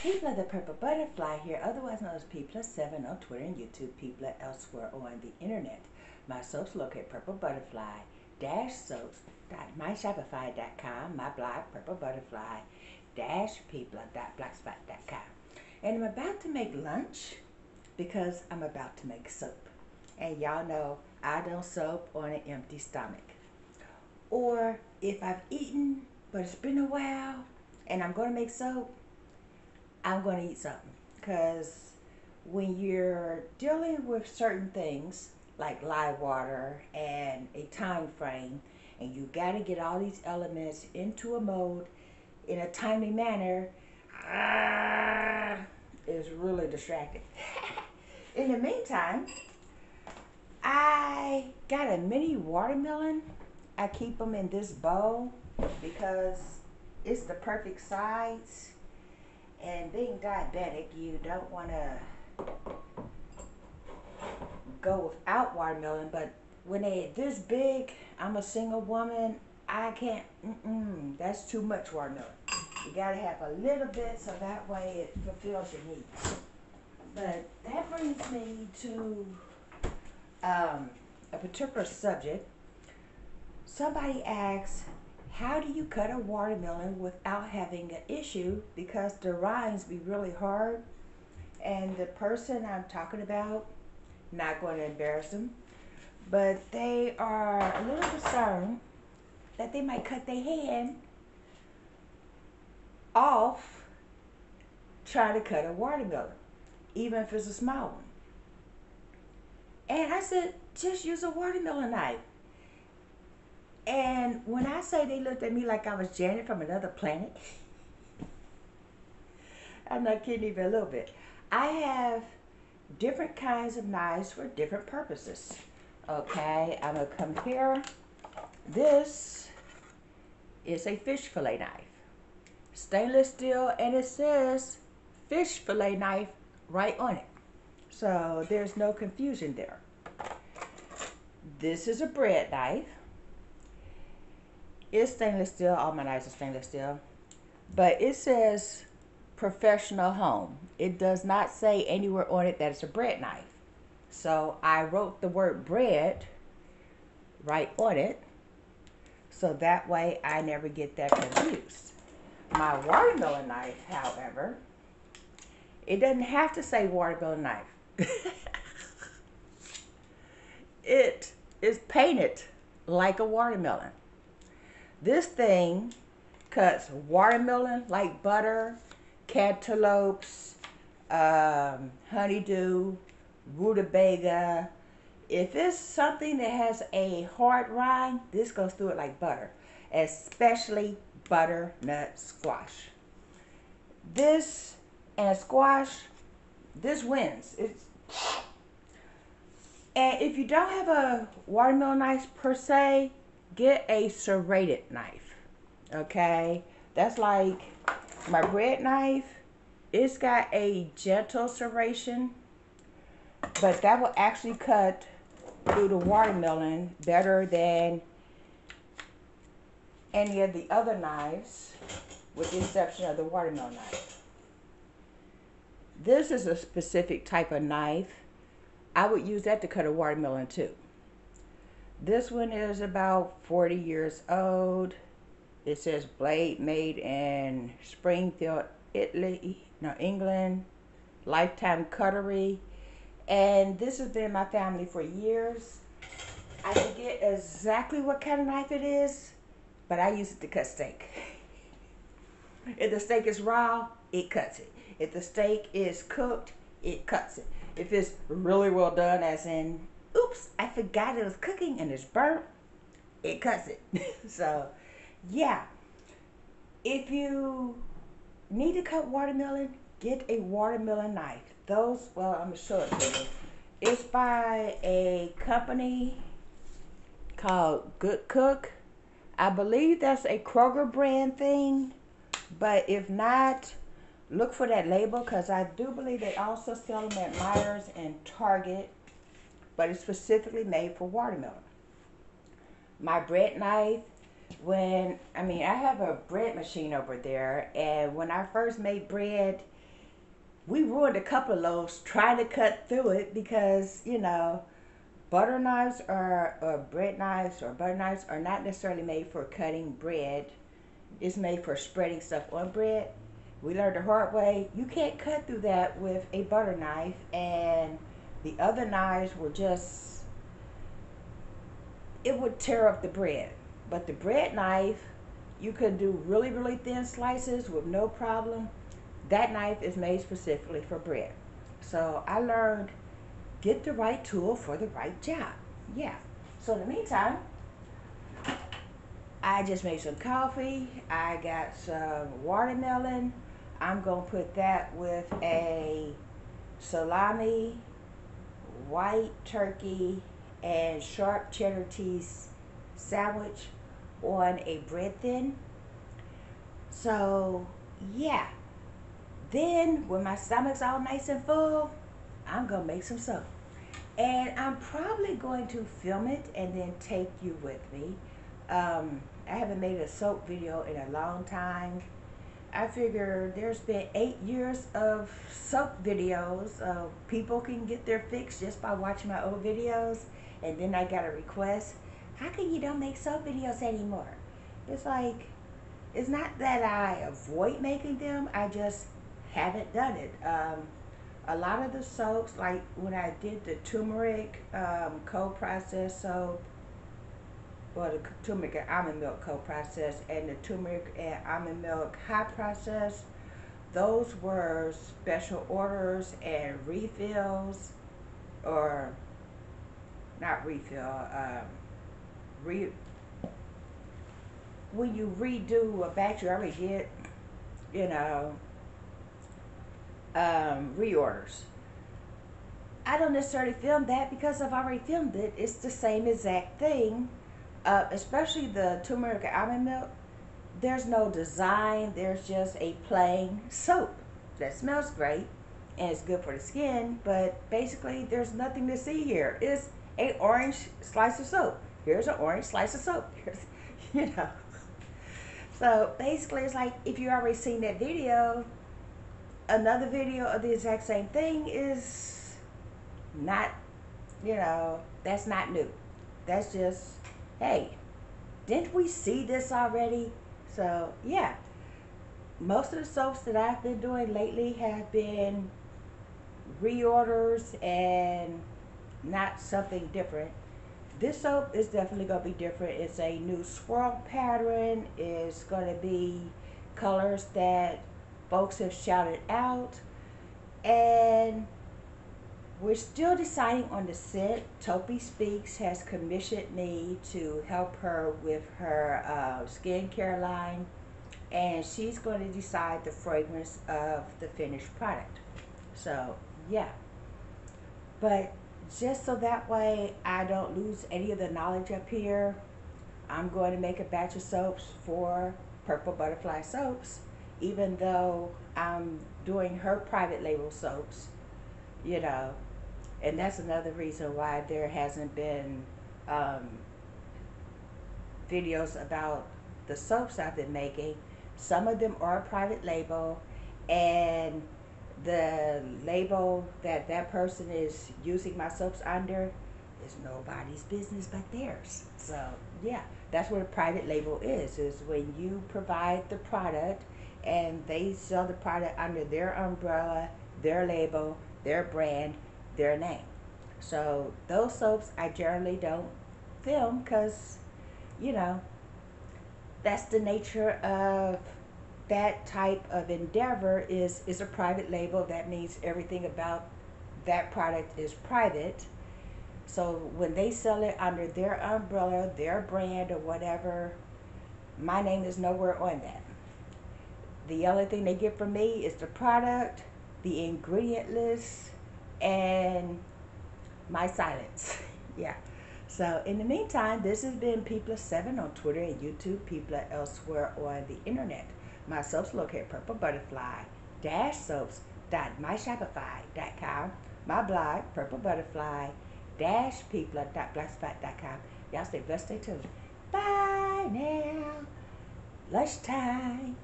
People the Purple Butterfly here, otherwise known as People7 on Twitter and YouTube, People elsewhere on the internet. My soaps located PurpleButterfly-soaps.myshopify.com, my blog PurpleButterfly-people.blogspot.com. And I'm about to make lunch because I'm about to make soap. And y'all know I don't soap on an empty stomach. Or if I've eaten, but it's been a while, and I'm going to make soap, I'm going to eat something. Because when you're dealing with certain things like live water and a time frame, and you got to get all these elements into a mode in a timely manner, it's really distracting. In the meantime, I got a mini watermelon. I keep them in this bowl because it's the perfect size. And being diabetic, you don't want to go without watermelon. But when they're this big, I'm a single woman, I can't, that's too much watermelon. You got to have a little bit so that way it fulfills your needs. But that brings me to a particular subject. Somebody asks, how do you cut a watermelon without having an issue? Because the rinds be really hard. And the person I'm talking about, not going to embarrass them, but they are a little concerned that they might cut their hand off trying to cut a watermelon, even if it's a small one. And I said, just use a watermelon knife. And when I say they looked at me like I was Janet from another planet, I'm not kidding even a little bit. I have different kinds of knives for different purposes. Okay, I'm going to compare. This is a fish fillet knife. Stainless steel, and it says fish fillet knife right on it. So there's no confusion there. This is a bread knife. It's stainless steel. All my knives are stainless steel. But it says professional home. It does not say anywhere on it that it's a bread knife. So I wrote the word bread right on it. So that way I never get that confused. My watermelon knife, however, it doesn't have to say watermelon knife. It is painted like a watermelon. This thing cuts watermelon like butter, cantaloupes, honeydew, rutabaga. If it's something that has a hard rind, this goes through it like butter, especially butternut squash. This and squash, this wins. And if you don't have a watermelon knife per se, get a serrated knife. Okay, that's like my bread knife. It's got a gentle serration, but that will actually cut through the watermelon better than any of the other knives, with the exception of the watermelon knife. This is a specific type of knife. I would use that to cut a watermelon too. This one is about 40 years old. It says blade made in Springfield, England. Lifetime cutlery. And this has been in my family for years. I forget exactly what kind of knife it is, but I use it to cut steak. If the steak is raw, it cuts it. If the steak is cooked, it cuts it. If it's really well done, as in, oops, I forgot it was cooking and it's burnt, it cuts it. So, yeah. If you need to cut watermelon, get a watermelon knife. Those, well, I'm going to show it to you. It's by a company called Good Cook. I believe that's a Kroger brand thing. But if not, look for that label, because I do believe they also sell them at Myers and Target. But it's specifically made for watermelon. My bread knife, I have a bread machine over there, and when I first made bread, we ruined a couple of loaves trying to cut through it because, butter knives or bread knives or butter knives are not necessarily made for cutting bread. It's made for spreading stuff on bread. We learned the hard way. You can't cut through that with a butter knife, and the other knives were just, it would tear up the bread. But the bread knife, you could do really, really thin slices with no problem. That knife is made specifically for bread. So I learned, get the right tool for the right job. Yeah. So in the meantime, I just made some coffee. I got some watermelon. I'm going to put that with a salami, white turkey, and sharp cheddar cheese sandwich on a bread thin. So, yeah. Then, when my stomach's all nice and full, I'm going to make some soap. And I'm probably going to film it and then take you with me. I haven't made a soap video in a long time. I figure there's been 8 years of soap videos. People can get their fix just by watching my old videos. And then I got a request, how come you don't make soap videos anymore? It's like, it's not that I avoid making them, I just haven't done it. A lot of the soaps, like when I did the turmeric cold process soap, well, the turmeric and almond milk cold process and the turmeric and almond milk hot process, those were special orders and refills, or not refill, when you redo a batch you already did, you know, reorders. I don't necessarily film that because I've already filmed it. It's the same exact thing. Especially the turmeric and almond milk. There's no design. There's just a plain soap that smells great and it's good for the skin. But basically, there's nothing to see here. It's an orange slice of soap. Here's an orange slice of soap. Here's, you know. So basically, it's like if you already seen that video, another video of the exact same thing is not, that's not new. That's just, hey, didn't we see this already? So yeah, most of the soaps that I've been doing lately have been reorders and not something different. This soap is definitely going to be different. It's a new swirl pattern. It's going to be colors that folks have shouted out. And we're still deciding on the scent. Topi Speaks has commissioned me to help her with her skincare line. And she's going to decide the fragrance of the finished product. So, yeah. But just so that way I don't lose any of the knowledge up here, I'm going to make a batch of soaps for Purple Butterfly Soaps, even though I'm doing her private label soaps, and that's another reason why there hasn't been videos about the soaps I've been making. Some of them are private label, and the label that that person is using my soaps under is nobody's business but theirs. So yeah, that's what a private label is when you provide the product and they sell the product under their umbrella, their label, their brand, their name. So those soaps I generally don't film because, that's the nature of that type of endeavor is a private label. That means everything about that product is private. So when they sell it under their umbrella, their brand or whatever, my name is nowhere on that. The only thing they get from me is the product, the ingredient list, and my silence. Yeah. So in the meantime, this has been People7 on Twitter and YouTube, People elsewhere on the internet. My soaps located at purplebutterfly-soaps.myshopify.com. My blog, purplebutterfly-people.blogspot.com. Y'all stay blessed, stay tuned. Bye now. Lunchtime.